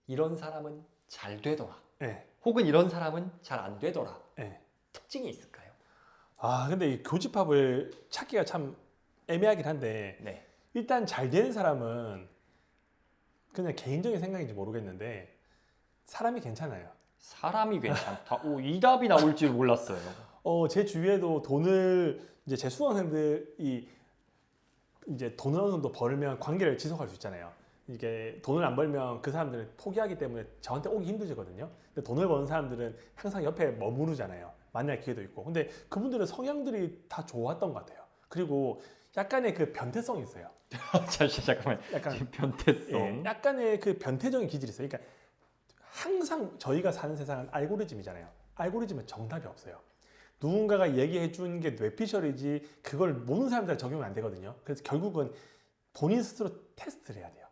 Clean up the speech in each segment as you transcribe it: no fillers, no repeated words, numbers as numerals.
이런 사람은 잘 되더라. 네. 혹은 이런 사람은 잘 안 되더라. 네. 특징이 있을까요? 아, 근데 이 교집합을 찾기가 참 애매하긴 한데 네. 일단 잘 되는 사람은 그냥 개인적인 생각인지 모르겠는데 사람이 괜찮아요. 사람이 괜찮다. 오, 이 답이 나올 줄 몰랐어요. 제 주위에도 돈을 이제 제 수강생들이 이제 돈을 어느 정도 벌면 관계를 지속할 수 있잖아요. 이게 돈을 안 벌면 그 사람들은 포기하기 때문에 저한테 오기 힘들거든요. 근데 돈을 버는 사람들은 항상 옆에 머무르잖아요. 만날 기회도 있고. 근데 그분들은 성향들이 다 좋았던 것 같아요. 그리고 약간의 그 변태성이 있어요. 잠깐만. 약간 지금 변태성. 예, 약간의 그 변태적인 기질이 있어요. 그러니까 항상 저희가 사는 세상은 알고리즘이잖아요. 알고리즘은 정답이 없어요. 누군가가 얘기해 준 게 뇌피셜이지 그걸 모든 사람들 적용이 안 되거든요. 그래서 결국은 본인 스스로 테스트를 해야 돼요.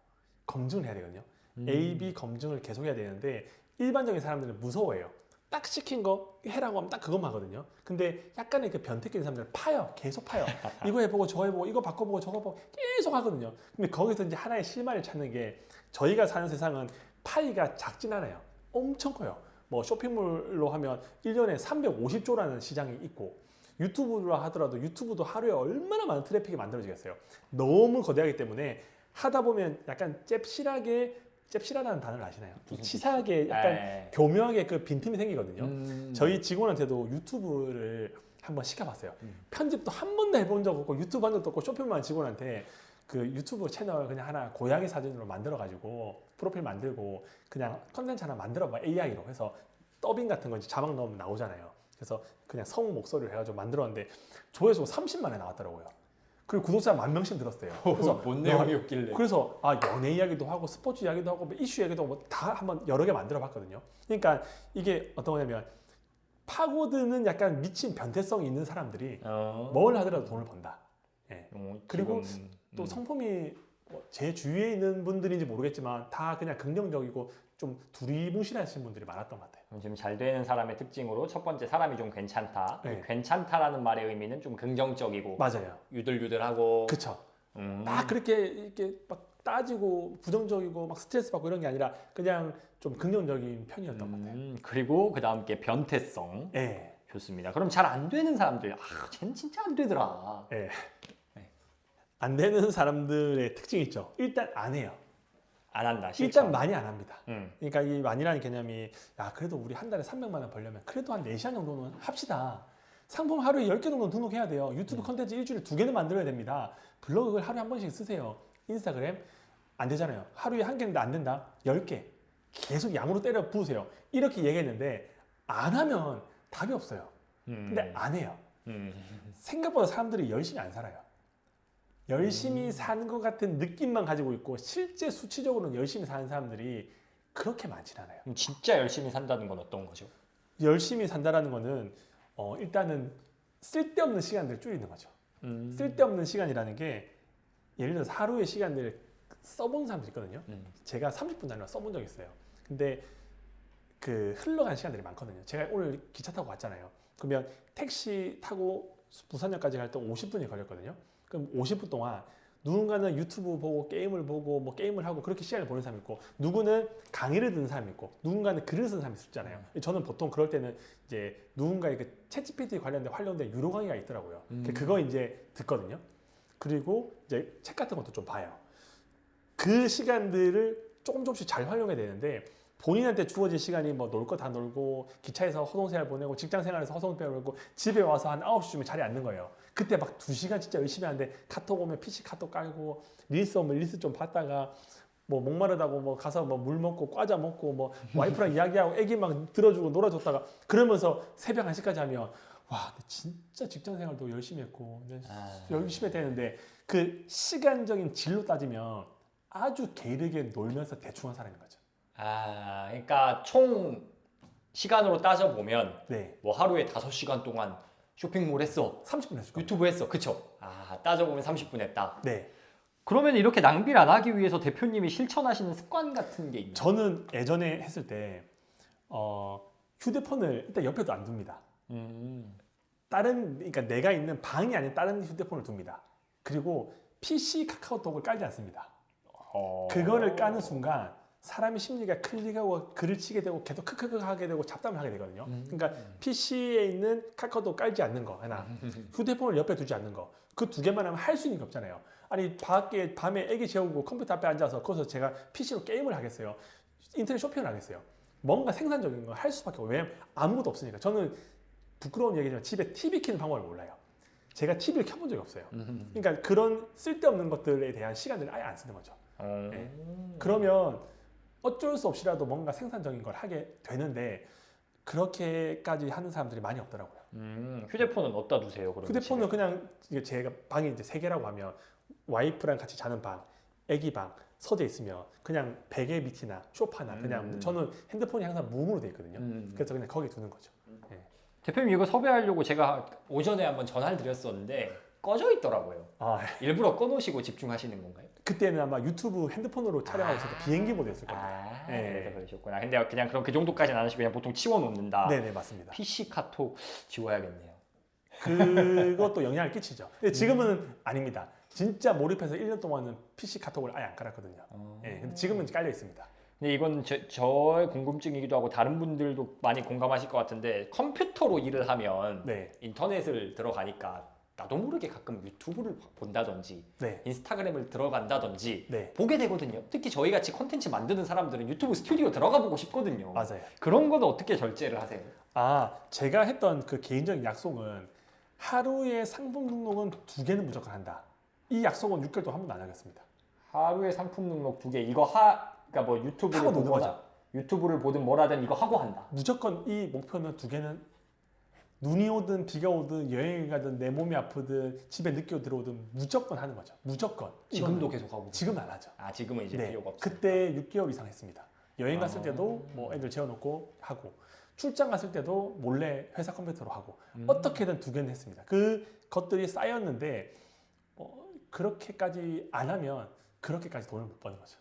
검증을 해야 되거든요. A, B 검증을 계속 해야 되는데 일반적인 사람들은 무서워해요. 딱 시킨 거 해라고 하면 딱 그것만 하거든요. 근데 약간의 그 변태끼리 사람들은 파요. 계속 파요. 이거 해보고 저거 해보고 이거 바꿔보고 저거 보고 계속 하거든요. 근데 거기서 이제 하나의 실마리를 찾는 게 저희가 사는 세상은 파이가 작진 않아요. 엄청 커요. 뭐 쇼핑몰로 하면 1년에 350조라는 시장이 있고 유튜브로 하더라도 유튜브도 하루에 얼마나 많은 트래픽이 만들어지겠어요. 너무 거대하기 때문에 하다 보면 약간 잽실하다는 단어를 아시나요? 치사하게 약간 네. 교묘하게 그 빈틈이 생기거든요. 저희 직원한테도 유튜브를 한번 시켜봤어요. 음. 편집도 한 번도 해본 적 없고 유튜브 한 적도 없고 쇼핑몰 직원한테 그 유튜브 채널 그냥 하나 고양이 사진으로 만들어가지고 프로필 만들고 그냥 컨텐츠 하나 만들어봐 AI로 해서 더빙 같은 거 이제 자막 넣으면 나오잖아요. 그래서 그냥 성우 목소리를 해가지고 만들었는데 조회수 30만에 나왔더라고요. 그리고 구독자 10,000명씩 들었어요. 그래서 뭔 내용이었길래? 그래서 연애 이야기도 하고 스포츠 이야기도 하고 뭐 이슈 이야기도 하고 다 한번 여러 개 만들어 봤거든요. 그러니까 이게 어떤 거냐면 파고드는 약간 미친 변태성이 있는 사람들이 뭘 하더라도 돈을 번다. 예. 그리고 또 성품이 제 주위에 있는 분들인지 모르겠지만 다 그냥 긍정적이고 좀 두리뭉실하신 분들이 많았던 것 같아요. 지금 잘 되는 사람의 특징으로 첫 번째 사람이 좀 괜찮다. 네. 이 괜찮다라는 말의 의미는 좀 긍정적이고 맞아요. 유들유들하고. 그쵸. 막 그렇게 이렇게 막 따지고 부정적이고 막 스트레스 받고 이런 게 아니라 그냥 좀 긍정적인 편이었던 것 같아요. 그리고 그 다음 게 변태성. 예. 좋습니다. 그럼 잘 안 되는 사람들, 쟤는 진짜 안 되더라. 예. 네. 안 되는 사람들의 특징이 있죠. 일단 안 해요. 안 한다. 실천. 일단 많이 안 합니다. 음. 그러니까 이 많이라는 개념이 그래도 우리 한 달에 300만 원 벌려면 그래도 한 4시간 정도는 합시다. 상품 하루에 10개 정도는 등록해야 돼요. 유튜브 컨텐츠 일주일에 2개는 만들어야 됩니다. 블로그를 하루에 한 번씩 쓰세요. 인스타그램 안 되잖아요. 하루에 한 개인데 안 된다. 10개. 계속 양으로 때려 부으세요. 이렇게 얘기했는데 안 하면 답이 없어요. 근데 안 해요. 생각보다 사람들이 열심히 안 살아요. 열심히 사는 것 같은 느낌만 가지고 있고 실제 수치적으로는 열심히 사는 사람들이 그렇게 많진 않아요. 그럼 진짜 열심히 산다는 건 어떤 거죠? 열심히 산다라는 거는 일단은 쓸데없는 시간들을 줄이는 거죠. 쓸데없는 시간이라는 게 예를 들어서 하루의 시간들을 써본 사람들이 있거든요. 제가 30분 단위로 써본 적이 있어요. 근데 그 흘러간 시간들이 많거든요. 제가 오늘 기차 타고 왔잖아요. 그러면 택시 타고 부산역까지 갈 때 50분이 걸렸거든요. 그럼 50분 동안 누군가는 유튜브 보고 게임을 보고 뭐 게임을 하고 그렇게 시간을 보내는 사람이 있고 누구는 강의를 듣는 사람이 있고 누군가는 글을 쓰는 사람이 있잖아요. 저는 보통 그럴 때는 이제 누군가의 그 챗GPT 관련된 활용된 유료 강의가 있더라고요. 그거 이제 듣거든요. 그리고 이제 책 같은 것도 좀 봐요. 그 시간들을 조금씩 잘 활용해야 되는데 본인한테 주어진 시간이 뭐 놀 거 다 놀고 기차에서 허송세월 보내고 직장생활에서 허송세월 보내고 집에 와서 한 9시쯤에 자리에 앉는 거예요. 그때 막 2시간 진짜 열심히 하는데 카톡 오면 PC 카톡 깔고 릴스 오면 릴스 좀 봤다가 뭐 목마르다고 뭐 가서 뭐 물 먹고 과자 먹고 뭐 와이프랑 이야기하고 애기 막 들어주고 놀아줬다가 그러면서 새벽 1시까지 하면 와 진짜 직장생활도 열심히 했고 열심히 되는데 그 시간적인 질로 따지면 아주 게으르게 놀면서 대충 한 사람인 거죠. 그러니까 총 시간으로 따져보면 네. 뭐 하루에 5시간 동안 쇼핑몰 했어. 30분 했을 거예요. 유튜브 했어. 그쵸? 따져보면 30분 했다. 네. 그러면 이렇게 낭비를 안 하기 위해서 대표님이 실천하시는 습관 같은 게 있나요? 저는 예전에 했을 때 휴대폰을 일단 옆에도 안 둡니다. 그러니까 내가 있는 방이 아닌 다른 휴대폰을 둡니다. 그리고 PC 카카오톡을 깔지 않습니다. 그거를 까는 순간 사람의 심리가 클릭하고 글을 치게 되고 계속 크크크 하게 되고 잡담을 하게 되거든요. 그러니까 PC에 있는 카카오톡 깔지 않는 거 하나, 휴대폰을 옆에 두지 않는 거, 그 두 개만 하면 할 수 있는 게 없잖아요. 아니 밖에 밤에 애기 재우고 컴퓨터 앞에 앉아서 거기서 제가 PC로 게임을 하겠어요. 인터넷 쇼핑을 하겠어요. 뭔가 생산적인 거 할 수밖에 없어요. 왜냐면 아무것도 없으니까. 저는 부끄러운 얘기지만 집에 TV 켜는 방법을 몰라요. 제가 TV를 켜본 적이 없어요. 그러니까 그런 쓸데없는 것들에 대한 시간들을 아예 안 쓰는 거죠. 네. 그러면 어쩔 수 없이라도 뭔가 생산적인 걸 하게 되는데 그렇게까지 하는 사람들이 많이 없더라고요. 휴대폰은 어디다 두세요? 그러면 휴대폰은 집에? 그냥 이게 제가 방이 이제 세 개라고 하면 와이프랑 같이 자는 방, 애기 방, 서재 있으면 그냥 베개 밑이나 소파나 그냥 저는 핸드폰이 항상 무음으로 돼 있거든요. 그래서 그냥 거기 두는 거죠. 네. 대표님 이거 섭외하려고 제가 오전에 한번 전화를 드렸었는데 꺼져 있더라고요. 아, 일부러 꺼놓으시고 집중하시는 건가요? 그때는 아마 유튜브 핸드폰으로 촬영하고 있을 때 비행기 모드였을 거예요. 네. 그래서 그러셨구나. 근데 그냥 그럼 그 정도까지는 안 하시고 그냥 보통 치워놓는다. 네네 맞습니다. PC 카톡 지워야겠네요. 그것도 영향을 끼치죠. 근데 지금은 아닙니다. 진짜 몰입해서 1년 동안은 PC 카톡을 아예 안 깔았거든요. 네, 근데 지금은 깔려 있습니다. 근데 이건 저의 궁금증이기도 하고 다른 분들도 많이 공감하실 것 같은데 컴퓨터로 일을 하면 네, 인터넷을 들어가니까 나도 모르게 가끔 유튜브를 본다든지 네, 인스타그램을 들어간다든지 네, 보게 되거든요. 특히 저희 같이 콘텐츠 만드는 사람들은 유튜브 스튜디오 들어가 보고 싶거든요. 맞아요. 그런 건 어떻게 절제를 하세요? 아, 제가 했던 그 개인적인 약속은 하루에 상품 등록은 2개는 무조건 한다. 이 약속은 6개월 동안 한 번도 안 하겠습니다. 하루에 상품 등록 2개 이거 그러니까 뭐 유튜브를 하고 노는 보거나 거죠. 유튜브를 보든 뭐라든 이거 하고 한다. 무조건 이 목표는 2개는 눈이 오든 비가 오든 여행을 가든 내 몸이 아프든 집에 늦게 들어오든 무조건 하는 거죠. 무조건. 지금도 계속 하고 지금은 안 하죠. 지금은 이제 네, 필요가 없어요. 그때 6개월 이상 했습니다. 여행 갔을 때도 뭐 애들 재워놓고 하고 출장 갔을 때도 몰래 회사 컴퓨터로 하고 어떻게든 2개는 했습니다. 그 것들이 쌓였는데 그렇게까지 안 하면 그렇게까지 돈을 못 버는 거죠.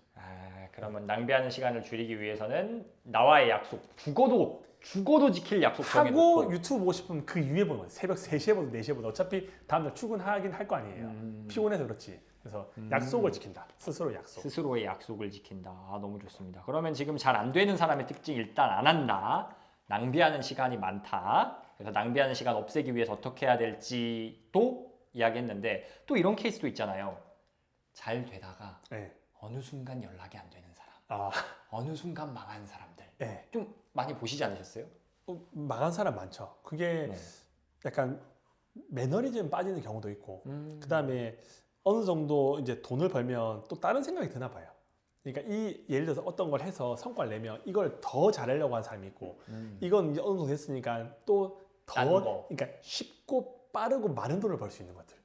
그러면 낭비하는 시간을 줄이기 위해서는 나와의 약속 죽어도 지킬 약속 하고 정해놓고 유튜브 보고 싶으면 그 이후에 보는 거예요. 새벽 3시에 보든 4시에 보든 어차피 다음날 출근하긴 할 거 아니에요. 피곤해서 그렇지. 그래서 약속을 지킨다. 스스로 약속. 스스로의 약속을 지킨다. 너무 좋습니다. 그러면 지금 잘 안 되는 사람의 특징 일단 안 한다. 낭비하는 시간이 많다. 그래서 낭비하는 시간 없애기 위해서 어떻게 해야 될지도 이야기했는데 또 이런 케이스도 있잖아요. 잘 되다가 네. 어느 순간 연락이 안 되는 사람. 아, 어느 순간 망한 사람들. 네. 좀 많이 보시지 않으셨어요? 망한 사람 많죠. 그게 네. 약간 매너리즘 빠지는 경우도 있고 그 다음에 어느 정도 이제 돈을 벌면 또 다른 생각이 드나 봐요. 그러니까 예를 들어서 어떤 걸 해서 성과를 내면 이걸 더 잘하려고 하는 사람이 있고 이건 이제 어느 정도 됐으니까 또 더 그러니까 쉽고 빠르고 많은 돈을 벌 수 있는 것들.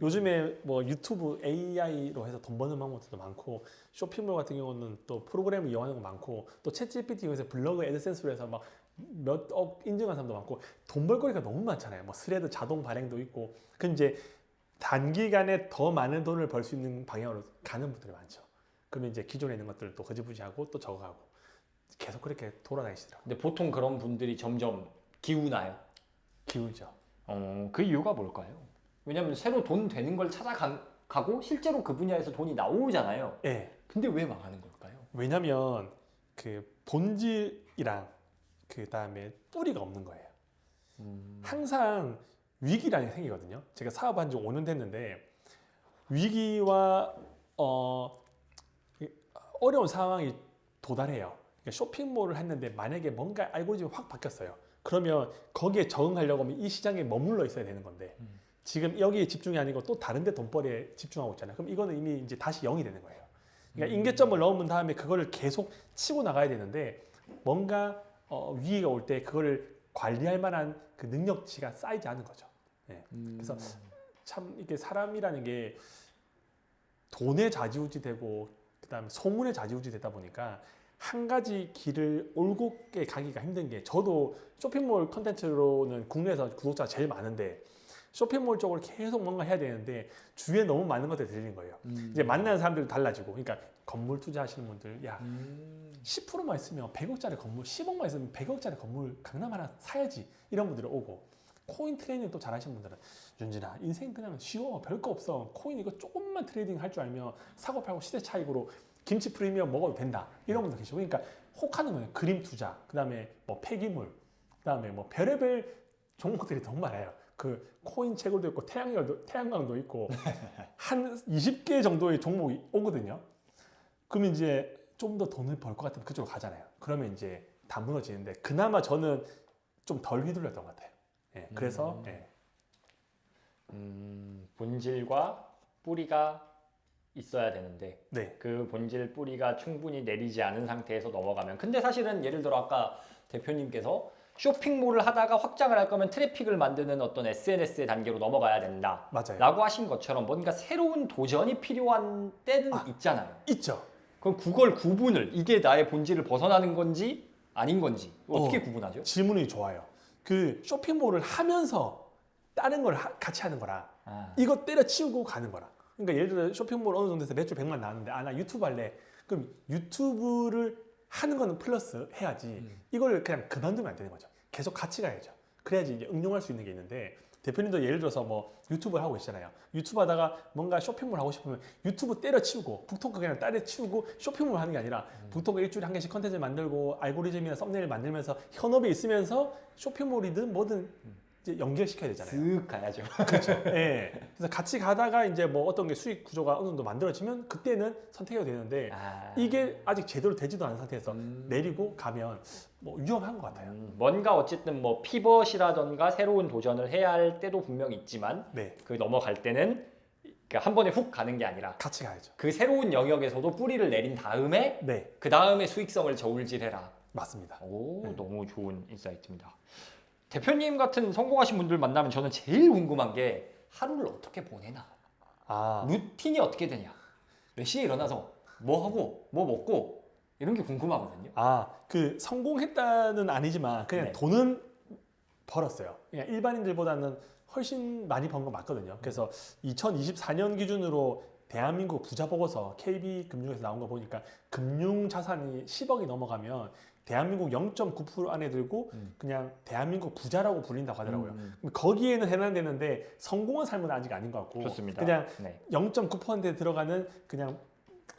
요즘에 뭐 유튜브 AI로 해서 돈 버는 방법들도 많고 쇼핑몰 같은 경우는 또 프로그램을 이용하는 거 많고 또 챗GPT 이용해서 블로그 애드센스로 해서 막 몇 억 인증한 사람도 많고 돈 벌거리가 너무 많잖아요. 뭐 스레드 자동 발행도 있고 그 이제 단기간에 더 많은 돈을 벌 수 있는 방향으로 가는 분들이 많죠. 그러면 이제 기존에 있는 것들을 또 거지부지하고 또 적어가고 계속 그렇게 돌아다니시더라고요. 근데 보통 그런 분들이 점점 기우나요? 기울죠. 그 이유가 뭘까요? 왜냐면 새로 돈 되는 걸 찾아가고 실제로 그 분야에서 돈이 나오잖아요. 네. 근데 왜 망하는 걸까요? 왜냐면 그 본질이랑 그 다음에 뿌리가 없는 거예요. 항상 위기라는 게 생기거든요. 제가 사업한 지 5년 됐는데 위기와 어려운 상황이 도달해요. 그러니까 쇼핑몰을 했는데 만약에 뭔가 알고리즘이 확 바뀌었어요. 그러면 거기에 적응하려고 하면 이 시장에 머물러 있어야 되는 건데 지금 여기에 집중이 아니고 또 다른 데 돈벌이에 집중하고 있잖아요. 그럼 이거는 이미 이제 다시 0이 되는 거예요. 그러니까 인계점을 넣은 다음에 그거를 계속 치고 나가야 되는데 뭔가 위기가 올 때 그거를 관리할 만한 그 능력치가 쌓이지 않은 거죠. 네. 그래서 참 이게 사람이라는 게 돈에 좌지우지 되고 그다음에 소문에 좌지우지 되다 보니까 한 가지 길을 올곧게 가기가 힘든 게 저도 쇼핑몰 컨텐츠로는 국내에서 구독자가 제일 많은데 쇼핑몰 쪽으로 계속 뭔가 해야 되는데 주위에 너무 많은 것들이 들리는 거예요. 이제 만나는 사람들도 달라지고 그러니까 건물 투자하시는 분들 야 10%만 있으면 100억짜리 건물 10억만 있으면 100억짜리 건물 강남 하나 사야지 이런 분들이 오고 코인 트레이딩 또 잘하시는 분들은 윤진아 인생 그냥 쉬워 별거 없어 코인 이거 조금만 트레이딩 할 줄 알면 사고 팔고 시대 차익으로 김치 프리미엄 먹어도 된다 이런 분도 계시고 그러니까 혹하는 거예요. 그림 투자, 그다음에 뭐 폐기물, 그다음에 뭐 별의별 종목들이 너무 많아요. 그 코인 채굴도 있고 태양광도 있고 한 20개 정도의 종목이 오거든요. 그러면 이제 좀 더 돈을 벌 것 같으면 그쪽으로 가잖아요. 그러면 이제 다 무너지는데 그나마 저는 좀 덜 휘둘렸던 것 같아요. 예, 그래서 본질과 뿌리가 있어야 되는데 네. 그 본질 뿌리가 충분히 내리지 않은 상태에서 넘어가면 근데 사실은 예를 들어 아까 대표님께서 쇼핑몰을 하다가 확장을 할 거면 트래픽을 만드는 어떤 SNS의 단계로 넘어가야 된다 맞아요. 라고 하신 것처럼 뭔가 새로운 도전이 필요한 때는 있잖아요. 있죠. 그럼 그걸 구분을 이게 나의 본질을 벗어나는 건지 아닌 건지 어떻게 구분하죠? 질문이 좋아요. 그 쇼핑몰을 하면서 다른 걸 같이 하는 거라 아. 이거 때려치우고 가는 거라. 그러니까 예를 들어 쇼핑몰 어느 정도에서 매출 100만 나왔는데 나 유튜브 할래. 그럼 유튜브를 하는 거는 플러스 해야지 이걸 그냥 그만두면 안 되는 거죠. 계속 같이 가야죠. 그래야지 이제 응용할 수 있는 게 있는데 대표님도 예를 들어서 뭐 유튜브를 하고 계시잖아요. 유튜브 하다가 뭔가 쇼핑몰 하고 싶으면 유튜브 때려치우고 북토크 그냥 때려치우고 쇼핑몰 하는 게 아니라 북토크 일주일에 한 개씩 컨텐츠 만들고 알고리즘이나 썸네일 만들면서 현업에 있으면서 쇼핑몰이든 뭐든 이제 연결시켜야 되잖아요. 쓱 가야죠. 그렇죠. 예. 그래서 같이 가다가 이제 뭐 어떤 게 수익 구조가 어느 정도 만들어지면 그때는 선택해도 되는데 이게 아직 제대로 되지도 않은 상태에서 내리고 가면 뭐 위험한 것 같아요. 뭔가 어쨌든 뭐 피벗이라던가 새로운 도전을 해야 할 때도 분명히 있지만 네. 그 넘어갈 때는 그러니까 한 번에 훅 가는 게 아니라 같이 가야죠. 그 새로운 영역에서도 뿌리를 내린 다음에 네. 그 다음에 수익성을 저울질해라. 맞습니다. 오, 네. 너무 좋은 인사이트입니다. 대표님 같은 성공하신 분들 만나면 저는 제일 궁금한 게 하루를 어떻게 보내나, 루틴이 어떻게 되냐, 몇 시에 일어나서 뭐 하고 뭐 먹고 이런 게 궁금하거든요. 그 성공했다는 아니지만 그냥 네. 돈은 벌었어요. 그냥 일반인들보다는 훨씬 많이 번 거 맞거든요. 그래서 2024년 기준으로 대한민국 부자 보고서 KB금융에서 나온 거 보니까 금융 자산이 10억이 넘어가면 대한민국 0.9% 안에 들고 그냥 대한민국 부자라고 불린다고 하더라고요. 거기에는 해당되는데 성공한 삶은 아직 아닌 것 같고 좋습니다. 그냥 네. 0.9%에 들어가는 그냥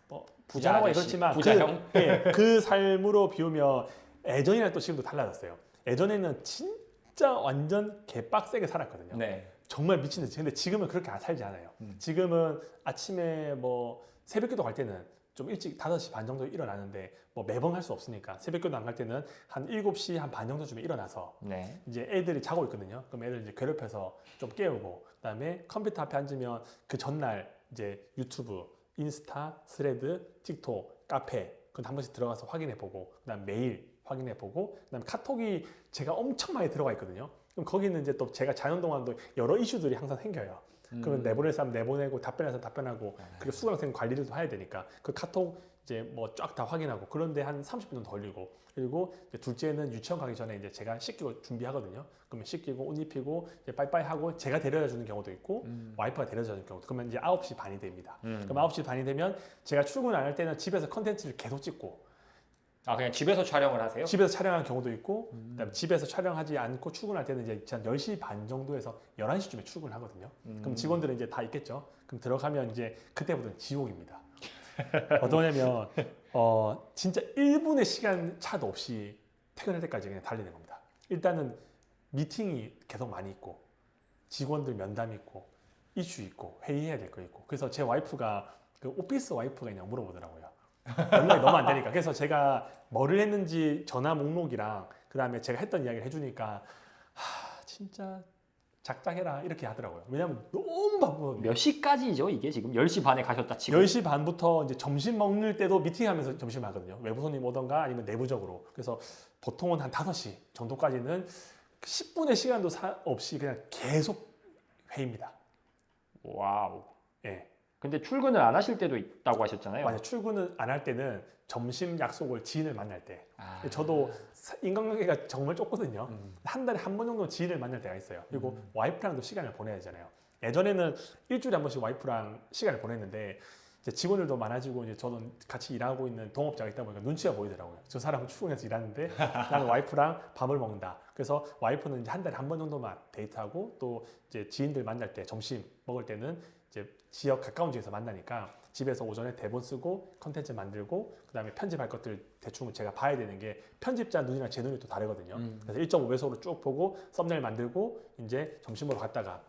뭐 부자라고 아저씨, 그렇지만 부자형? 그 삶으로 비우면 예전이랑 또 지금도 달라졌어요. 예전에는 진짜 완전 개빡세게 살았거든요. 네. 정말 미친 듯이. 근데 지금은 그렇게 살지 않아요. 지금은 아침에 뭐 새벽기도 갈 때는 좀 일찍 5시 반 정도에 일어나는데 뭐 매번 할 수 없으니까 새벽기도 안 갈 때는 한 7시 한 반 정도쯤에 일어나서 네. 이제 애들이 자고 있거든요. 그럼 애들 이제 괴롭혀서 좀 깨우고 그다음에 컴퓨터 앞에 앉으면 그 전날 이제 유튜브, 인스타, 스레드, 틱톡, 카페 그건 한 번씩 들어가서 확인해 보고 그다음 메일 확인해 보고 그다음에 카톡이 제가 엄청 많이 들어가 있거든요. 그럼 거기는 이제 또 제가 자연 동안도 여러 이슈들이 항상 생겨요. 그러면 내보낼 사람 내보내고 답변할 사람 답변하고 그리고 수강생 관리를 또 해야 되니까 그 카톡 이제 뭐 쫙 다 확인하고 그런데 한 30분 정도 걸리고 그리고 이제 둘째는 유치원 가기 전에 이제 제가 씻기고 준비하거든요. 그러면 씻기고 옷 입히고 이제 빠이빠이 하고 제가 데려다 주는 경우도 있고 와이프가 데려다 주는 경우도 그러면 이제 9시 반이 됩니다. 그럼 9시 반이 되면 제가 출근 안 할 때는 집에서 컨텐츠를 계속 찍고 그냥 집에서 촬영을 하세요? 집에서 촬영하는 경우도 있고 그다음에 집에서 촬영하지 않고 출근할 때는 이제 한 10시 반 정도에서 11시쯤에 출근을 하거든요. 그럼 직원들은 이제 다 있겠죠. 그럼 들어가면 이제 그때부터는 지옥입니다. 어떠냐면 진짜 1분의 시간 차도 없이 퇴근할 때까지 그냥 달리는 겁니다. 일단은 미팅이 계속 많이 있고 직원들 면담 있고 이슈 있고 회의해야 될 거 있고 그래서 제 와이프가 그 오피스 와이프가 그냥 물어보더라고요. 연락이 너무 안 되니까. 그래서 제가 뭐를 했는지 전화 목록이랑 그 다음에 제가 했던 이야기를 해주니까 진짜 작작해라 이렇게 하더라고요. 왜냐면 너무 바쁘거든요. 몇 시까지죠 이게 지금? 10시 반에 가셨다 치고 10시 반부터 이제 점심 먹을 때도 미팅하면서 점심을 하거든요. 외부 손님 오던가 아니면 내부적으로. 그래서 보통은 한 5시 정도까지는 10분의 시간도 없이 그냥 계속 회의입니다. 와우. 예. 근데 출근을 안 하실 때도 있다고 하셨잖아요. 만약 출근을 안 할 때는 점심 약속을 지인을 만날 때 저도 인간관계가 정말 좁거든요. 한 달에 한 번 정도 지인을 만날 때가 있어요. 그리고 와이프랑도 시간을 보내야 되잖아요. 예전에는 일주일에 한 번씩 와이프랑 시간을 보냈는데 이제 직원들도 많아지고 이제 저는 같이 일하고 있는 동업자가 있다 보니까 눈치가 보이더라고요. 저 사람은 출근해서 일하는데 나는 와이프랑 밥을 먹는다. 그래서 와이프는 이제 한 달에 한 번 정도만 데이트하고 또 이제 지인들 만날 때 점심 먹을 때는 이제 지역 가까운 지역에서 만나니까 집에서 오전에 대본 쓰고 컨텐츠 만들고 그다음에 편집할 것들 대충 제가 봐야 되는 게 편집자 눈이랑 제 눈이 또 다르거든요. 그래서 1.5배속으로 쭉 보고 썸네일 만들고 이제 점심 먹으러 갔다가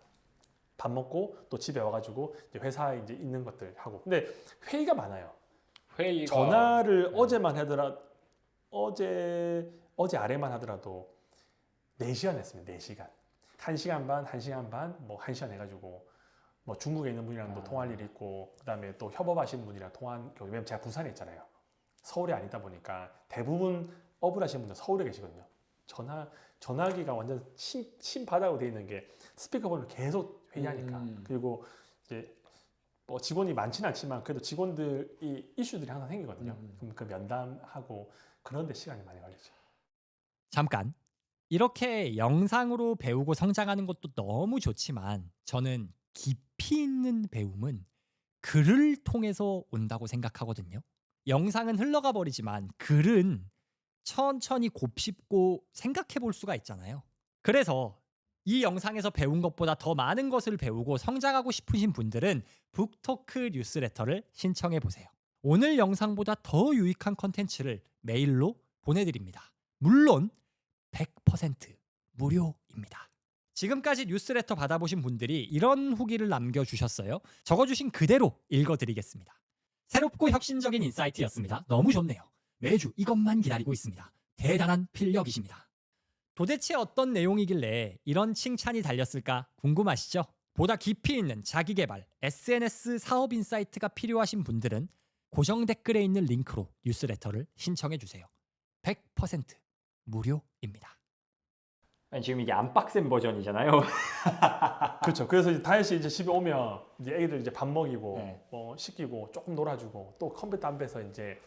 밥 먹고 또 집에 와가지고 이제 회사에 이제 있는 것들 하고. 근데 회의가 많아요. 회의가 전화를 어제만 하더라 어제 아래만 하더라도 4시간 했습니다. 4시간. 1시간 반, 1시간 반, 뭐 1시간 해가지고 뭐 중국에 있는 분이랑도 통화할 일이 있고 그다음에 또 협업하시는 분이랑 통화한 왜냐면 제가 부산에 있잖아요. 서울에 안 있다 보니까 대부분 업을 하시는 분들 서울에 계시거든요. 전화기가 완전 신바닥으로 돼 있는 게 스피커폰을 계속 회의하니까 그리고 이제 뭐 직원이 많지는 않지만 그래도 직원들이 이슈들이 항상 생기거든요. 그럼 그 면담하고 그런 데 시간이 많이 걸리죠. 잠깐. 이렇게 영상으로 배우고 성장하는 것도 너무 좋지만 저는 깊이 있는 배움은 글을 통해서 온다고 생각하거든요. 영상은 흘러가 버리지만 글은 천천히 곱씹고 생각해 볼 수가 있잖아요. 그래서 이 영상에서 배운 것보다 더 많은 것을 배우고 성장하고 싶으신 분들은 북토크 뉴스레터를 신청해 보세요. 오늘 영상보다 더 유익한 컨텐츠를 메일로 보내드립니다. 물론 100% 무료입니다. 지금까지 뉴스레터 받아보신 분들이 이런 후기를 남겨주셨어요. 적어주신 그대로 읽어드리겠습니다. 새롭고 혁신적인 인사이트였습니다. 너무 좋네요. 매주 이것만 기다리고 있습니다. 대단한 필력이십니다. 도대체 어떤 내용이길래 이런 칭찬이 달렸을까 궁금하시죠? 보다 깊이 있는 자기개발, SNS 사업 인사이트가 필요하신 분들은 고정 댓글에 있는 링크로 뉴스레터를 신청해주세요. 100% 무료입니다. 아니, 지금 이게 안 빡센 버전이잖아요. 그렇죠. 그래서 이제 다혜 씨 이제 집에 오면 이제 애기들 이제 밥 먹이고 네. 씻기고 조금 놀아주고 또 컴퓨터 앞에서 이제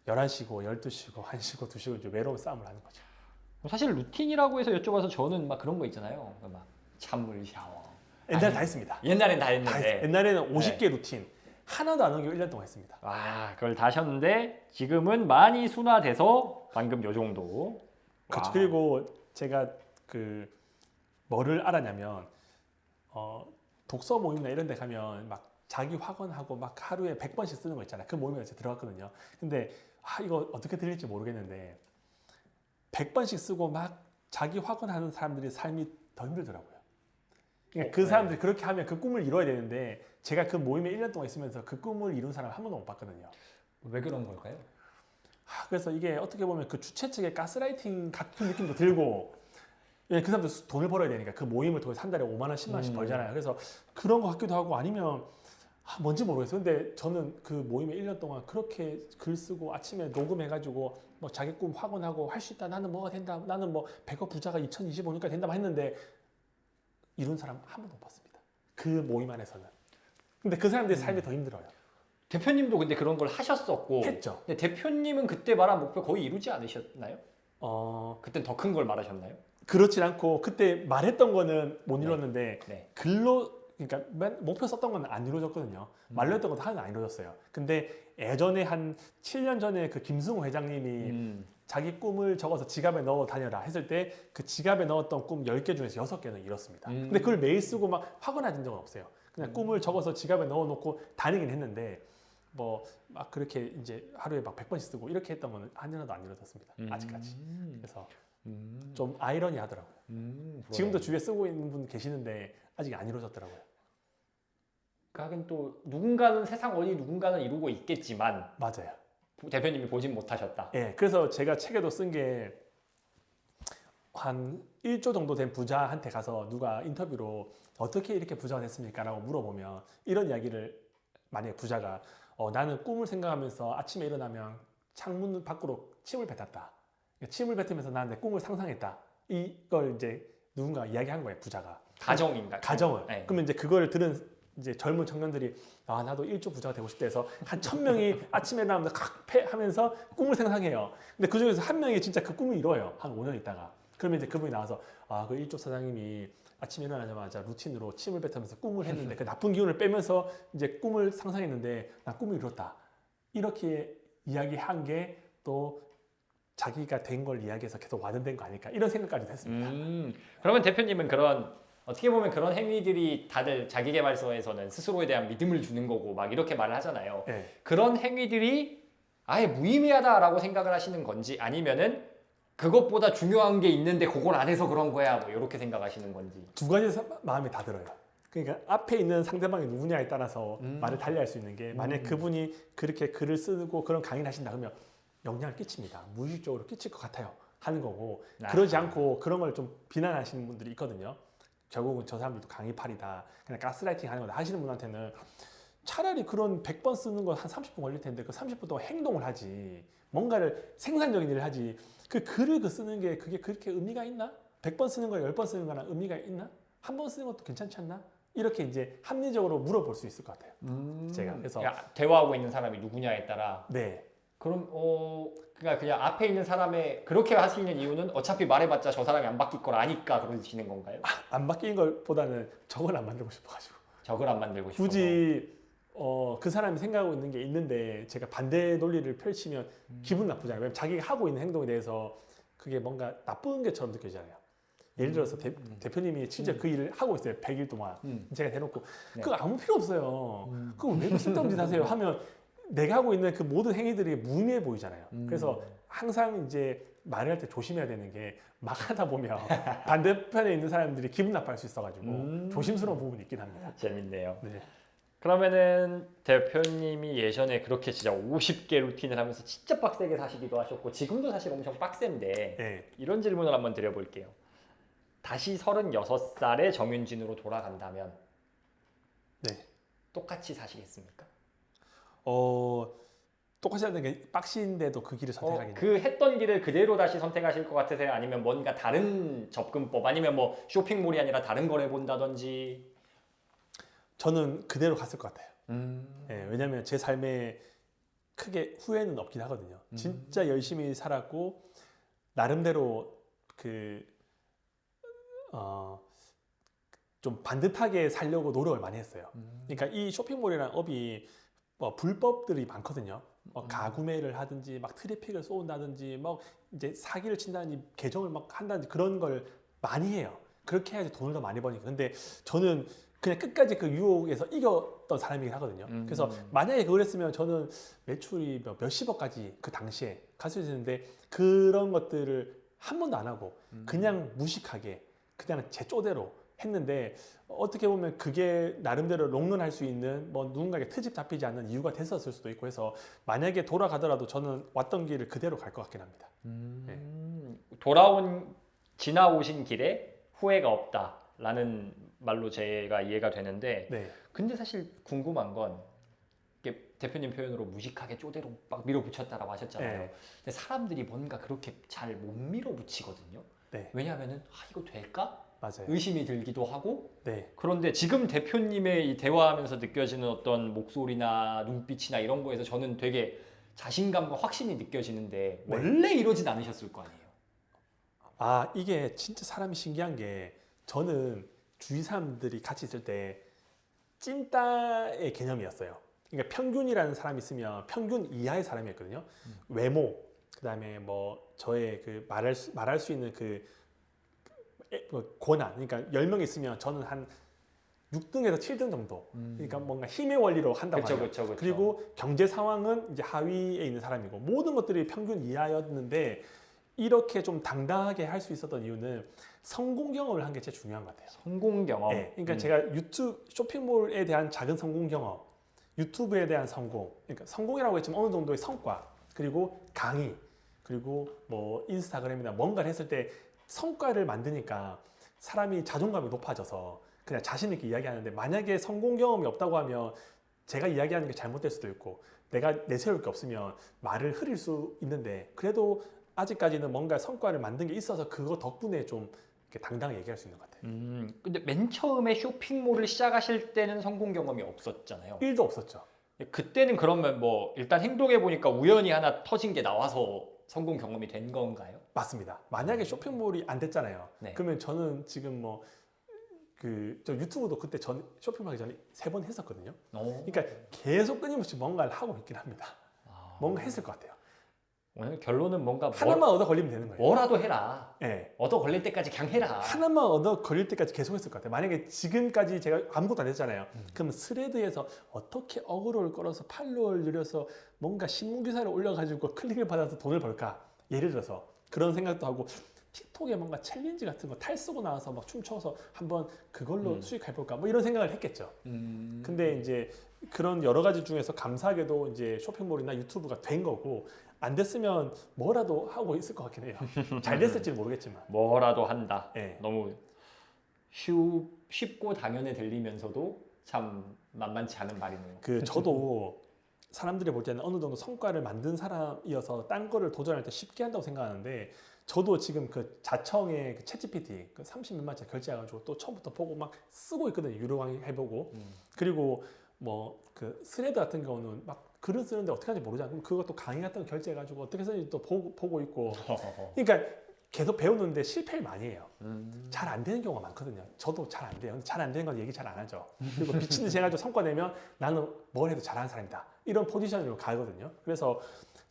11시고 12시고 1시고 2시고 이제 외로운 싸움을 하는 거죠. 사실 루틴이라고 해서 여쭤봐서 저는 막 그런 거 있잖아요. 막 찬물 샤워. 옛날에 다 했습니다. 옛날엔 다 다 했는데. 했어요. 옛날에는 50개 루틴 하나도 안 옮기고 1년 동안 했습니다. 아, 그걸 다 하셨는데 지금은 많이 순화돼서 방금 요 정도. 그렇죠. 와. 그리고 제가 그 뭐를 알았냐면 독서 모임이나 이런 데 가면 막 자기 확언하고 막 하루에 100번씩 쓰는 거 있잖아요. 그 모임에 제가 들어갔거든요. 근데 이거 어떻게 들릴지 모르겠는데 100번씩 쓰고 막 자기 확언하는 사람들의 삶이 더 힘들더라고요. 그러니까 그 사람들이 그렇게 하면 그 꿈을 이뤄야 되는데 제가 그 모임에 1년 동안 있으면서 그 꿈을 이룬 사람 한 번도 못 봤거든요. 왜 그런 걸까요? 그래서 이게 어떻게 보면 그 주최 측의 가스라이팅 같은 느낌도 들고 그 사람들 돈을 벌어야 되니까 그 모임을 통해서 한 달에 5만 원, 10만 원씩 벌잖아요. 그래서 그런 거 같기도 하고 아니면 뭔지 모르겠어요. 근데 저는 그 모임에 1년 동안 그렇게 글 쓰고 아침에 녹음해가지고 뭐 자기 꿈 확언하고 할 수 있다. 나는 뭐가 된다. 나는 뭐 100억 부자가 2025년까지 된다 했는데 이룬 사람 한 번도 못 봤습니다. 그 모임 안에서는. 근데 그 사람들의 삶이 더 힘들어요. 대표님도 근데 그런 걸 하셨었고 했죠. 근데 대표님은 그때 말한 목표 거의 이루지 않으셨나요? 그땐 더 큰 걸 말하셨나요? 그렇진 않고 그때 말했던 거는 못 네. 이뤘는데 네. 글로 그러니까 목표 썼던 건 안 이루어졌거든요. 말로 했던 것도 하나는 안 이루어졌어요. 근데 예전에 한 7년 전에 그 김승호 회장님이 자기 꿈을 적어서 지갑에 넣어 다녀라 했을 때 그 지갑에 넣었던 꿈 10개 중에서 6개는 이뤘습니다. 근데 그걸 매일 쓰고 막 확언하진 적은 없어요. 그냥 꿈을 적어서 지갑에 넣어 놓고 다니긴 했는데 뭐 막 그렇게 이제 하루에 막 100번씩 쓰고 이렇게 했던 거는 한 년도 안 이루어졌습니다. 아직까지. 그래서 좀 아이러니하더라고요. 지금도 주위에 쓰고 있는 분 계시는데 아직 안 이루어졌더라고요. 하긴 또 누군가는 세상 어디 누군가는 이루고 있겠지만 맞아요. 대표님이 보진 못하셨다. 예, 그래서 제가 책에도 쓴 게 한 1조 정도 된 부자한테 가서 누가 인터뷰로 어떻게 이렇게 부자가 됐습니까? 라고 물어보면 이런 이야기를 만약에 부자가 나는 꿈을 생각하면서 아침에 일어나면 창문 밖으로 침을 뱉었다. 침을 뱉으면서 나는 내 꿈을 상상했다. 이걸 이제 누군가 이야기한 거예요, 부자가. 가정인가? 가정을. 네. 그러면 이제 그걸 들은 이제 젊은 청년들이 나도 1조 부자가 되고 싶다 해서 한 1000명이 아침에 일어나면서 칵패 하면서 꿈을 상상해요. 근데 그 중에서 한 명이 진짜 그 꿈을 이뤄요. 한 5년 있다가. 그러면 이제 그분이 나와서 그 1조 사장님이 아침에 일어나자마자 루틴으로 침을 뱉으면서 꿈을 했는데 그 나쁜 기운을 빼면서 이제 꿈을 상상했는데 나 꿈을 이뤘다. 이렇게 이야기한 게 또 자기가 된 걸 이야기해서 계속 와전된 거 아닐까 이런 생각까지 했습니다. 그러면 대표님은 그런 어떻게 보면 그런 행위들이 다들 자기계발서에서는 스스로에 대한 믿음을 주는 거고 막 이렇게 말을 하잖아요. 네. 그런 행위들이 아예 무의미하다라고 생각을 하시는 건지 아니면은 그것보다 중요한 게 있는데 그걸 안 해서 그런 거야 뭐 이렇게 생각하시는 건지. 두 가지 마음이 다 들어요. 그러니까 앞에 있는 상대방이 누구냐에 따라서 말을 달리할 수 있는 게 만약 그분이 그렇게 글을 쓰고 그런 강의를 하신다 그러면 영향을 끼칩니다. 무의식적으로 끼칠 것 같아요. 하는 거고 그러지 않고 그런 걸 좀 비난하시는 분들이 있거든요. 결국은 저 사람들도 강의팔이다. 그냥 가스라이팅 하는 거다 하시는 분한테는 차라리 그런 100번 쓰는 거 한 30분 걸릴 텐데 그 30분 동안 행동을 하지. 뭔가를 생산적인 일을 하지. 그 글을 쓰는 게 그게 그렇게 의미가 있나? 100번 쓰는 거랑 10번 쓰는 거랑 의미가 있나? 한 번 쓰는 것도 괜찮지 않나? 이렇게 이제 합리적으로 물어볼 수 있을 것 같아요. 제가 그래서 그러니까 대화하고 있는 사람이 누구냐에 따라 네. 그럼 그러니까 그냥 앞에 있는 사람의 그렇게 하시는 이유는 어차피 말해봤자 저 사람이 안 바뀔 걸 아니까 그러시는 건가요? 안 바뀐 것보다는 저걸 안 만들고 싶어가지고 적을 안 만들고 싶어서. 굳이 그 사람이 생각하고 있는 게 있는데 제가 반대 논리를 펼치면 기분 나쁘잖아요. 왜냐면 자기가 하고 있는 행동에 대해서 그게 뭔가 나쁜 게처럼 느껴지잖아요. 예를 들어서 대표님이 진짜 그 일을 하고 있어요. 100일 동안. 제가 대놓고 네. 그거 아무 필요 없어요. 그거 왜 쓸데없는 짓 하세요? 하면 내가 하고 있는 그 모든 행위들이 무의미해 보이잖아요. 그래서 항상 이제 말을 할 때 조심해야 되는 게 막 하다 보면 반대편에 있는 사람들이 기분 나빠할 수 있어가지고 조심스러운 부분이 있긴 합니다. 재밌네요. 네. 그러면은 대표님이 예전에 그렇게 진짜 50개 루틴을 하면서 진짜 빡세게 사시기도 하셨고 지금도 사실 엄청 빡센데 네. 이런 질문을 한번 드려볼게요. 다시 36살의 정윤진으로 돌아간다면 네. 똑같이 사시겠습니까? 똑같이 하는 게 빡신데도 그 길을 선택하겠네요. 그 했던 길을 그대로 다시 선택하실 것 같으세요? 아니면 뭔가 다른 접근법 아니면 뭐 쇼핑몰이 아니라 다른 걸 해본다든지? 저는 그대로 갔을 것 같아요. 네, 왜냐하면 제 삶에 크게 후회는 없긴 하거든요. 진짜 열심히 살았고 나름대로 좀 반듯하게 살려고 노력을 많이 했어요. 그러니까 이 쇼핑몰이라는 업이 불법들이 많거든요. 가구매를 하든지 막 트래픽을 쏘는다든지 막 이제 사기를 친다든지 계정을 막 한다든지 그런 걸 많이 해요. 그렇게 해야지 돈을 더 많이 버니까. 근데 저는 그냥 끝까지 그 유혹에서 이겼던 사람이긴 하거든요. 그래서 만약에 그걸 했으면 저는 매출이 몇십억까지 그 당시에 갈 수 있었는데 그런 것들을 한 번도 안 하고 그냥 무식하게 그냥 제 쪼대로 했는데 어떻게 보면 그게 나름대로 롱런할 수 있는 뭐 누군가에게 트집 잡히지 않는 이유가 됐었을 수도 있고 해서 만약에 돌아가더라도 저는 왔던 길을 그대로 갈 것 같긴 합니다. 지나오신 길에 후회가 없다라는 말로 제가 이해가 되는데 네. 근데 사실 궁금한 건 이게 대표님 표현으로 무식하게 쪼대로 막 밀어붙였다라고 하셨잖아요. 네. 근데 사람들이 뭔가 그렇게 잘 못 밀어붙이거든요. 네. 왜냐하면은 이거 될까? 맞아요. 의심이 들기도 하고 네. 그런데 지금 대표님의 이 대화하면서 느껴지는 어떤 목소리나 눈빛이나 이런 거에서 저는 되게 자신감과 확신이 느껴지는데 네. 원래 이러진 않으셨을 거 아니에요. 이게 진짜 사람이 신기한 게 저는 주위 사람들이 같이 있을 때 찐따의 개념이었어요. 그러니까 평균이라는 사람이 있으면 평균 이하의 사람이었거든요. 외모, 그다음에 뭐 저의 그 말할 수 있는 그 권한. 그러니까 10명 있으면 저는 한 6등에서 7등 정도. 그러니까 뭔가 힘의 원리로 한다고 하죠. 그쵸. 그리고 경제 상황은 이제 하위에 있는 사람이고 모든 것들이 평균 이하였는데 이렇게 좀 당당하게 할 수 있었던 이유는 성공 경험을 한 게 제일 중요한 것 같아요. 성공 경험. 네, 그러니까 제가 유튜브 쇼핑몰에 대한 작은 성공 경험, 유튜브에 대한 성공, 그러니까 성공이라고 했지만 어느 정도의 성과, 그리고 강의, 그리고 뭐 인스타그램이나 뭔가를 했을 때 성과를 만드니까 사람이 자존감이 높아져서 그냥 자신 있게 이야기하는데 만약에 성공 경험이 없다고 하면 제가 이야기하는 게 잘못될 수도 있고 내가 내세울 게 없으면 말을 흐릴 수 있는데 그래도 아직까지는 뭔가 성과를 만든 게 있어서 그거 덕분에 좀 이렇게 당당하게 얘기할 수 있는 것 같아요. 근데 맨 처음에 쇼핑몰을 시작하실 때는 성공 경험이 없었잖아요. 1도 없었죠. 그때는 그러면 뭐 일단 행동해 보니까 우연히 하나 터진 게 나와서 성공 경험이 된 건가요? 맞습니다. 만약에 쇼핑몰이 안 됐잖아요. 네. 그러면 저는 지금 뭐 저 유튜브도 그때 전 쇼핑몰 하기 전에 3번 했었거든요. 그러니까 계속 끊임없이 뭔가를 하고 있긴 합니다. 뭔가 했을 것 같아요. 오늘 결론은 뭔가 하나만 얻어 걸리면 되는 거예요. 뭐라도 해라. 네. 얻어 걸릴 때까지 그냥 해라. 하나만 얻어 걸릴 때까지 계속 했을 것 같아요. 만약에 지금까지 제가 아무것도 안 했잖아요. 그럼 스레드에서 어떻게 어그로를 끌어서 팔로워를 늘려서 뭔가 신문기사를 올려가지고 클릭을 받아서 돈을 벌까? 예를 들어서 그런 생각도 하고 틱톡에 뭔가 챌린지 같은 거 탈 쓰고 나와서 막 춤춰서 한번 그걸로 수익해볼까? 뭐 이런 생각을 했겠죠. 근데 이제 그런 여러 가지 중에서 감사하게도 이제 쇼핑몰이나 유튜브가 된 거고 안 됐으면 뭐라도 하고 있을 것 같긴 해요. 잘 됐을지는 모르겠지만. 뭐라도 한다. 네. 너무 쉽고 당연해 들리면서도 참 만만치 않은 말이네요. 그 저도 사람들이 볼 때는 어느 정도 성과를 만든 사람이어서 딴 거를 도전할 때 쉽게 한다고 생각하는데 저도 지금 그 자청의 그 챗GPT 그 30몇만 짜 결제해가지고 또 처음부터 보고 막 쓰고 있거든요. 유료 강의 해보고 그리고 뭐 그 스레드 같은 경우는 막 글을 쓰는데 어떻게 하는지 모르잖아요. 그럼 그것도 강의 같은 거 결제해가지고 어떻게 쓰는지 또 보고 있고 그러니까 계속 배우는데 실패를 많이 해요. 잘 안 되는 경우가 많거든요. 저도 잘 안 돼요. 잘 안 되는 건 얘기 잘 안 하죠. 그리고 미친 듯이 해가지고 성과 내면 나는 뭘 해도 잘하는 사람이다. 이런 포지션으로 가거든요. 그래서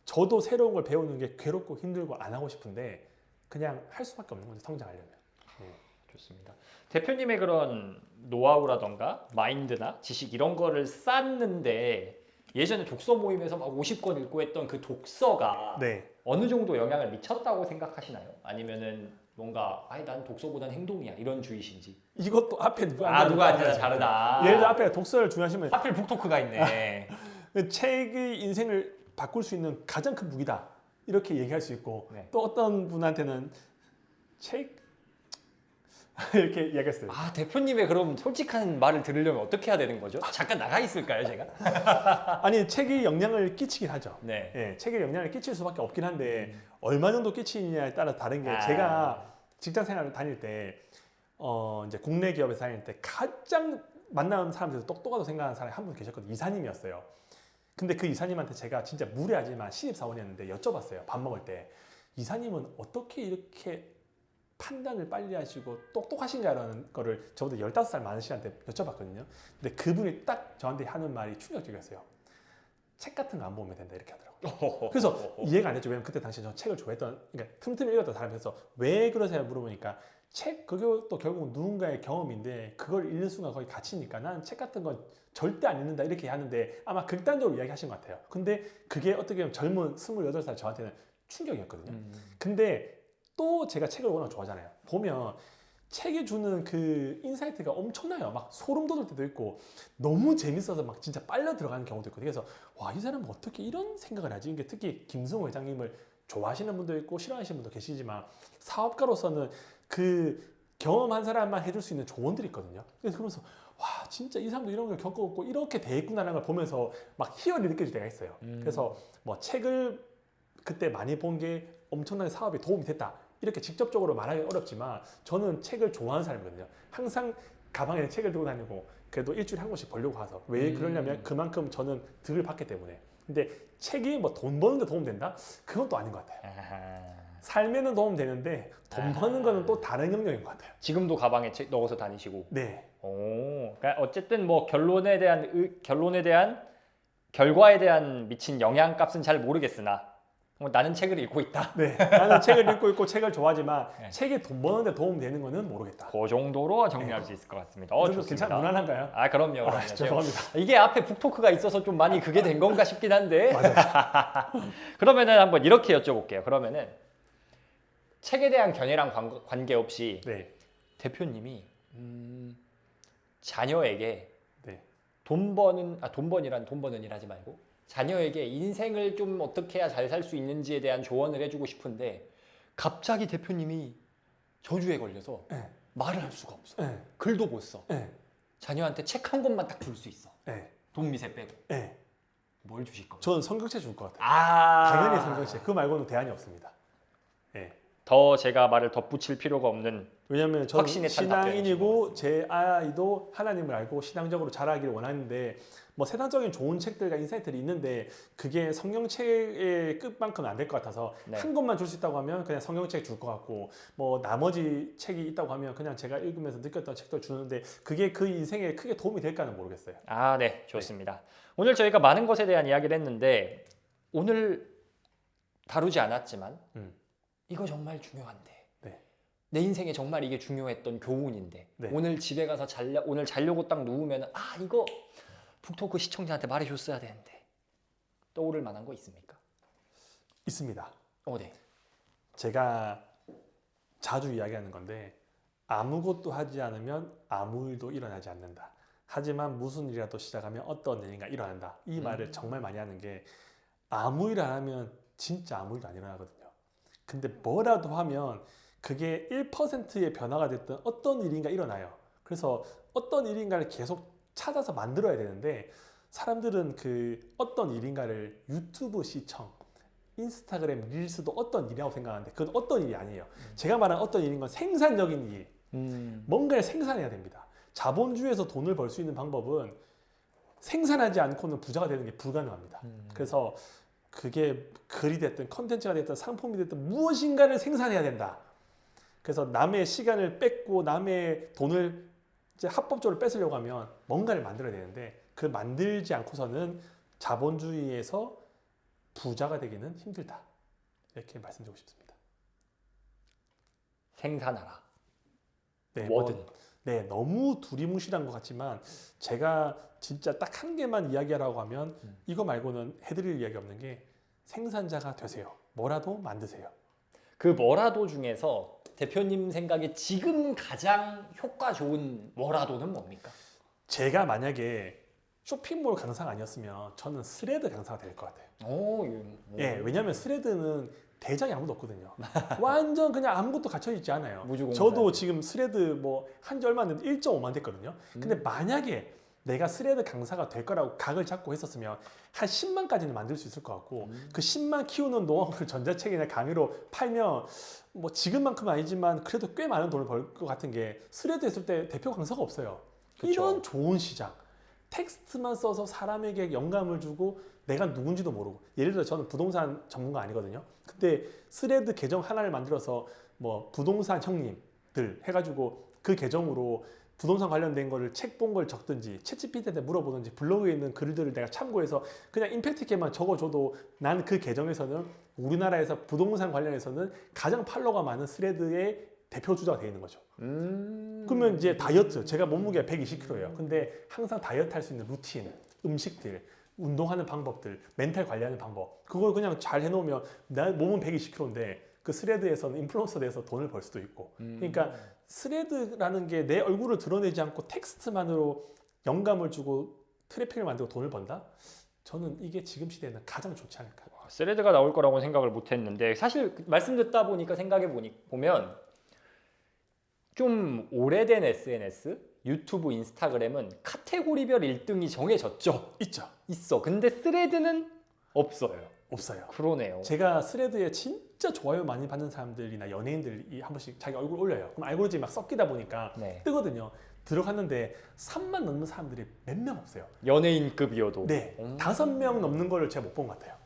저도 새로운 걸 배우는 게 괴롭고 힘들고 안 하고 싶은데 그냥 할 수밖에 없는 거죠. 성장하려면. 좋습니다. 대표님의 그런 노하우라던가 마인드나 지식 이런 거를 쌓는데 예전에 독서 모임에서 막 50권 읽고 했던 그 독서가 네. 어느 정도 영향을 미쳤다고 생각하시나요? 아니면은 뭔가 아니 난 독서보단 행동이야 이런 주의신지. 이것도 앞에 누가 누가 앉아도 다르다. 예를 들어 앞에 독서를 중요하시면 하필 북토크가 있네. 책의 인생을 바꿀 수 있는 가장 큰 무기다. 이렇게 얘기할 수 있고 네. 또 어떤 분한테는 책 이렇게 이야기했어요. 아 대표님의 그럼 솔직한 말을 들으려면 어떻게 해야 되는 거죠? 잠깐 나가 있을까요 제가? 아니 책이 영향을 끼치긴 하죠. 네. 예, 책에 영향을 끼칠 수밖에 없긴 한데 얼마 정도 끼치느냐에 따라 다른 게 제가 직장 생활을 다닐 때 이제 국내 기업에서 다닐 때 가장 만나는 사람들에서 똑똑하다고 생각하는 사람이 한 분 계셨거든요. 이사님이었어요. 근데 그 이사님한테 제가 진짜 무례하지만 신입사원이었는데 여쭤봤어요. 밥 먹을 때 이사님은 어떻게 이렇게 판단을 빨리 하시고 똑똑하신가라는 거를 저보다 15살 많은 씨한테 여쭤봤거든요. 근데 그분이 딱 저한테 하는 말이 충격적이었어요. 책 같은 거 안 보면 된다 이렇게 하더라고요. 그래서 이해가 안 됐죠. 왜냐면 그때 당시에 저 책을 좋아했던, 그러니까 틈틈이 읽었던 사람이어서 왜 그러세요 물어보니까 그것도 결국 누군가의 경험인데 그걸 읽는 순간 거의 갇히니까 난 책 같은 건 절대 안 읽는다 이렇게 하는데 아마 극단적으로 이야기하신 것 같아요. 근데 그게 어떻게 보면 젊은 28살 저한테는 충격이었거든요. 근데 또 제가 책을 워낙 좋아하잖아요. 보면 책이 주는 그 인사이트가 엄청나요. 막 소름 돋을 때도 있고 너무 재밌어서 막 진짜 빨려 들어가는 경우도 있거든요. 그래서 와, 이 사람은 어떻게 이런 생각을 하지? 이게 특히 김승호 회장님을 좋아하시는 분도 있고 싫어하시는 분도 계시지만 사업가로서는 그 경험한 사람만 해줄 수 있는 조언들이 있거든요. 그래서 그러면서 와, 진짜 이 사람도 이런 걸 겪어보고 이렇게 돼 있구나라는 걸 보면서 막 희열이 느껴질 때가 있어요. 그래서 뭐 책을 그때 많이 본 게 엄청나게 사업에 도움이 됐다. 이렇게 직접적으로 말하기 어렵지만 저는 책을 좋아하는 사람이거든요. 항상 가방에 책을 들고 다니고 그래도 일주일에 한 권씩 보려고 하서 왜 그러냐면 그만큼 저는 득을 받기 때문에. 근데 책이 뭐 돈 버는 데 도움 된다? 그건 또 아닌 것 같아요. 삶에는 도움 되는데 돈 버는 거는 또 다른 영역인 것 같아요. 지금도 가방에 책 넣어서 다니시고. 네. 오, 그러니까 어쨌든 뭐 결론에 대한 결과에 대한 미친 영향값은 잘 모르겠으나 나는 책을 읽고 있다. 네. 나는 책을 읽고 있고 책을 좋아하지만 네. 책에 돈 버는데 도움 되는 거는 모르겠다. 그 정도로 정리할 수 있을 것 같습니다. 좀 좋습니다. 괜찮 무난한가요? 아 그럼요. 죄송합니다. 이게 앞에 북토크가 있어서 좀 많이 그게 된 건가 싶긴 한데. 맞아요. 그러면은 한번 이렇게 여쭤볼게요. 그러면은 책에 대한 견해랑 관계없이 네. 대표님이 자녀에게 네. 돈 버는 일하지 말고 자녀에게 인생을 좀 어떻게 해야 잘 살 수 있는지에 대한 조언을 해주고 싶은데 갑자기 대표님이 저주에 걸려서 네. 말을 할 수가 없어. 네. 글도 못 써. 네. 자녀한테 책 한 권만 딱 줄 수 있어. 네. 돈 미세 빼고. 네. 뭘 주실 거예요? 저는 성경책 줄 것 같아요. 아 당연히 성경책. 그 말고는 대안이 없습니다. 네. 더 제가 말을 덧붙일 필요가 없는 왜냐하면 저는 확신에 찬 신앙인이고 제 아이도 하나님을 알고 신앙적으로 자라기를 원하는데 뭐 세상적인 좋은 책들과 인사이트들이 있는데 그게 성경책의 끝만큼은 안 될 것 같아서 네. 한 권만 줄 수 있다고 하면 그냥 성경책 줄 것 같고 뭐 나머지 책이 있다고 하면 그냥 제가 읽으면서 느꼈던 책들 주는데 그게 그 인생에 크게 도움이 될까는 모르겠어요. 아, 네, 좋습니다. 오늘 저희가 많은 것에 대한 이야기를 했는데 오늘 다루지 않았지만 음. 이거 정말 중요한데 네. 내 인생에 정말 이게 중요했던 교훈인데 네. 오늘 집에 가서 오늘 자려고 딱 누우면 아 이거 북토크 시청자한테 말해줬어야 되는데 떠오를 만한 거 있습니까? 있습니다. 네. 제가 자주 이야기하는 건데 아무것도 하지 않으면 아무 일도 일어나지 않는다. 하지만 무슨 일이라도 시작하면 어떤 일인가 일어난다. 이 말을 정말 많이 하는 게 아무 일 안 하면 진짜 아무 일도 안 일어나거든요. 근데 뭐라도 하면 그게 1%의 변화가 됐던 어떤 일인가 일어나요. 그래서 어떤 일인가를 계속 찾아서 만들어야 되는데 사람들은 그 어떤 일인가를 유튜브 시청, 인스타그램 릴스도 어떤 일이라고 생각하는데 그건 어떤 일이 아니에요. 제가 말한 어떤 일인 건 생산적인 일. 뭔가를 생산해야 됩니다. 자본주의에서 돈을 벌 수 있는 방법은 생산하지 않고는 부자가 되는 게 불가능합니다. 그래서 그게 글이 됐든 컨텐츠가 됐든 상품이 됐든 무엇인가를 생산해야 된다. 그래서 남의 시간을 뺏고 남의 돈을 이제 합법적으로 뺏으려고 하면 뭔가를 만들어야 되는데 그 만들지 않고서는 자본주의에서 부자가 되기는 힘들다. 이렇게 말씀드리고 싶습니다. 생산하라. 네, 뭐든. 네, 너무 두리뭉실한 것 같지만 제가 진짜 딱 한 개만 이야기하라고 하면 이거 말고는 해드릴 이야기 없는 게 생산자가 되세요. 뭐라도 만드세요. 그 뭐라도 중에서 대표님 생각에 지금 가장 효과 좋은 뭐라도는 뭡니까? 제가 만약에 쇼핑몰 강사가 아니었으면 저는 스레드 강사가 될 것 같아요. 예, 왜냐하면 스레드는 대장이 아무도 없거든요. 완전 그냥 아무것도 갖춰 있지 않아요. 무주공사. 저도 지금 스레드 뭐 한 지 얼마 안 됐는데 1.5만 됐거든요. 근데 만약에 내가 스레드 강사가 될 거라고 각을 잡고 했었으면 한 10만까지는 만들 수 있을 것 같고 그 10만 키우는 노하우를 전자책이나 강의로 팔면 뭐 지금만큼은 아니지만 그래도 꽤 많은 돈을 벌 것 같은 게 스레드 했을 때 대표 강사가 없어요. 그쵸. 이런 좋은 시장. 텍스트만 써서 사람에게 영감을 주고 내가 누군지도 모르고 예를 들어 저는 부동산 전문가 아니거든요. 근데 스레드 계정 하나를 만들어서 뭐 부동산 형님들 해가지고 그 계정으로 부동산 관련된 거를 책 본 걸 적든지 챗GPT한테 물어보든지 블로그에 있는 글들을 내가 참고해서 그냥 임팩트 있게만 적어줘도 난 그 계정에서는 우리나라에서 부동산 관련해서는 가장 팔로워가 많은 스레드의 대표 주자가 되어 있는 거죠. 그러면 이제 다이어트, 제가 몸무게가 120kg예요. 근데 항상 다이어트 할 수 있는 루틴, 음식들, 운동하는 방법들, 멘탈 관리하는 방법 그걸 그냥 잘 해놓으면 나 몸은 120kg인데 그 스레드에서는 인플루언서 돼서 돈을 벌 수도 있고 그러니까 스레드라는 게 내 얼굴을 드러내지 않고 텍스트만으로 영감을 주고 트래픽을 만들고 돈을 번다? 저는 이게 지금 시대에는 가장 좋지 않을까. 스레드가 나올 거라고 생각을 못했는데 사실 말씀 듣다 보니까 보면 좀 오래된 SNS, 유튜브, 인스타그램은 카테고리별 1등이 정해졌죠. 있어. 근데 스레드는 없어요. 그러네요. 제가 스레드에 진짜 좋아요 많이 받는 사람들이나 연예인들이 한 번씩 자기 얼굴 올려요. 그럼 알고리즘이 막 섞이다 보니까 뜨거든요. 들어갔는데 3만 넘는 사람들이 몇 명 없어요. 연예인급이어도. 네, 5명 넘는 거를 제가 못 본 것 같아요.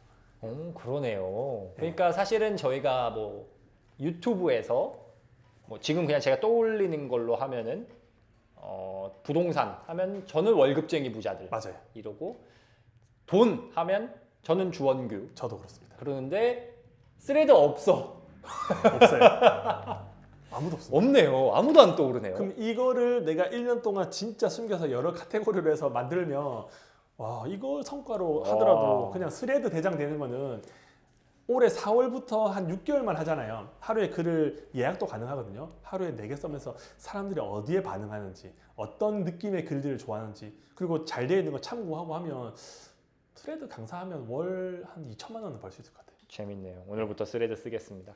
그러네요. 그러니까 사실은 저희가 뭐 유튜브에서 뭐 지금 그냥 제가 떠올리는 걸로 하면은 부동산 하면 저는 월급쟁이 부자들 맞아요. 이러고 돈 하면 저는 주원규 저도 그렇습니다. 그러는데 스레드 없어요. 아무도 없어요. 없네요. 아무도 안 떠오르네요. 그럼 이거를 내가 1년 동안 진짜 숨겨서 여러 카테고리로 해서 만들면 와 이걸 성과로 하더라도 그냥 스레드 대장 되는 거는 올해 4월부터 한 6개월만 하잖아요. 하루에 글을 예약도 가능하거든요. 하루에 4개 쓰면서 사람들이 어디에 반응하는지 어떤 느낌의 글들을 좋아하는지 그리고 잘 되어 있는 거 참고하고 하면 스레드 강사하면 월 한 2천만 원은 벌 수 있을 것 같아요. 재밌네요. 오늘부터 스레드 쓰겠습니다.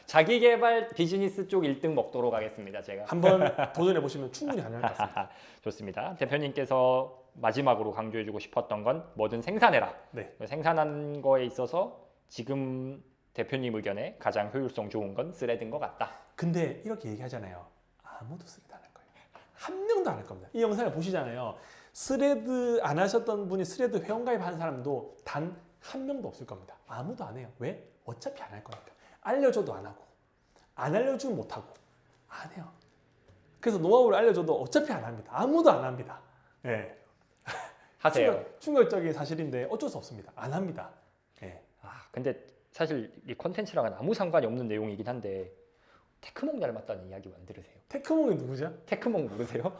자기개발 비즈니스 쪽 1등 먹도록 하겠습니다. 제가 한번 도전해 보시면 충분히 가능할 것 같습니다. 좋습니다. 대표님께서 마지막으로 강조해주고 싶었던 건 뭐든 생산해라. 네. 생산한 거에 있어서 지금 대표님 의견에 가장 효율성 좋은 건 스레드인 것 같다. 근데 이렇게 얘기하잖아요. 아무도 스레드 안 할 거예요. 한 명도 안 할 겁니다. 이 영상을 보시잖아요. 스레드 안 하셨던 분이 스레드 회원가입한 사람도 단 한 명도 없을 겁니다. 아무도 안 해요. 왜? 어차피 안 할 거니까. 알려줘도 안 하고 안 알려주면 못 하고 안 해요. 그래서 노하우를 알려줘도 어차피 안 합니다. 아무도 안 합니다. 네. 하세요. 충격적인 사실인데 어쩔 수 없습니다. 안 합니다. 네. 근데 사실 이 컨텐츠랑은 아무 상관이 없는 내용이긴 한데 테크몽 닮았다는 이야기 만 들으세요? 테크몽이 누구죠? 테크몽 모르세요?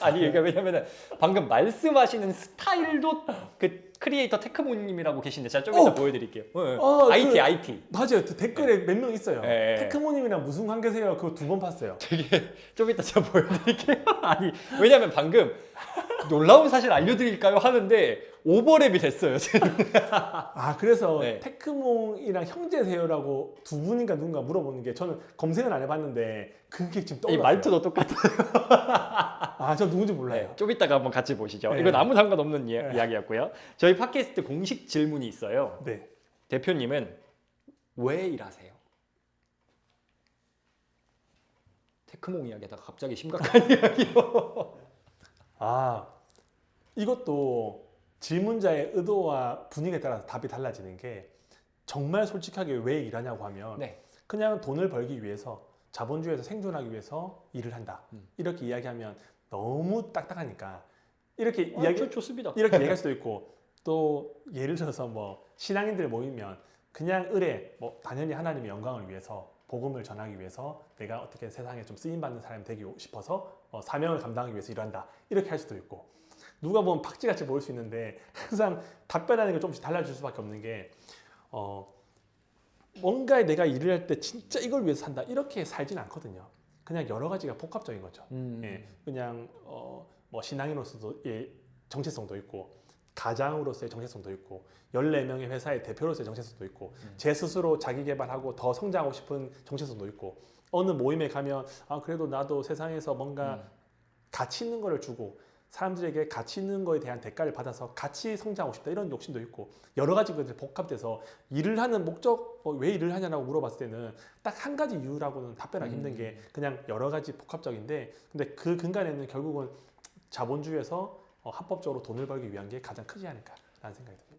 아니 그러니까 왜냐면은 방금 말씀하시는 스타일도 그 크리에이터 테크모님이라고 계신데 제가 좀 이따 보여드릴게요. IT. 맞아요. 댓글에 몇 명 있어요. 네. 테크모님이랑 무슨 관계세요? 그거 2번 봤어요. 되게 좀 이따 제가 보여드릴게요. 아니 왜냐면 방금 놀라운 사실 알려드릴까요? 하는데 오버랩이 됐어요. 아 그래서 네. 테크몽이랑 형제세요라고 두 분인가 누군가 물어보는 게 저는 검색은 안 해봤는데 그게 지금 이 떠올랐어요. 말투도 똑같아요. 아저 누군지 몰라요. 네, 좀 이따가 한번 같이 보시죠. 네. 이건 아무 상관없는 네. 이야기였고요. 저희 팟캐스트 공식 질문이 있어요. 네. 대표님은 왜 일하세요? 테크몽 이야기하다가 갑자기 심각한 이야기요. 아 이것도 질문자의 의도와 분위기에 따라서 답이 달라지는 게 정말 솔직하게 왜 일하냐고 하면 네. 그냥 돈을 벌기 위해서 자본주의에서 생존하기 위해서 일을 한다. 이렇게 이야기하면 너무 딱딱하니까 이렇게 좋습니다. 이렇게 얘기할 수도 있고 또 예를 들어서 뭐 신앙인들 모이면 그냥 을에 뭐 당연히 하나님의 영광을 위해서 복음을 전하기 위해서 내가 어떻게 세상에 좀 쓰임 받는 사람이 되기 싶어서 사명을 감당하기 위해서 일한다 이렇게 할 수도 있고 누가 보면 박쥐같이 보일 수 있는데 항상 답변하는 게 조금씩 달라질 수밖에 없는 게 뭔가 내가 일을 할 때 진짜 이걸 위해서 산다 이렇게 살진 않거든요. 그냥 여러 가지가 복합적인 거죠. 예, 그냥 뭐 신앙인으로서의 정체성도 있고 가장으로서의 정체성도 있고 14명의 회사의 대표로서의 정체성도 있고 제 스스로 자기 개발하고 더 성장하고 싶은 정체성도 있고 어느 모임에 가면 아 그래도 나도 세상에서 뭔가 가치 있는 거를 주고 사람들에게 가치 있는 거에 대한 대가를 받아서 같이 성장하고 싶다 이런 욕심도 있고 여러 가지 것들이 복합돼서 일을 하는 목적 왜 일을 하냐라고 물어봤을 때는 딱 한 가지 이유라고는 답변하기 힘든 게 그냥 여러 가지 복합적인데 근데 그 근간에는 결국은 자본주의에서 합법적으로 돈을 벌기 위한 게 가장 크지 않을까라는 생각이 듭니다.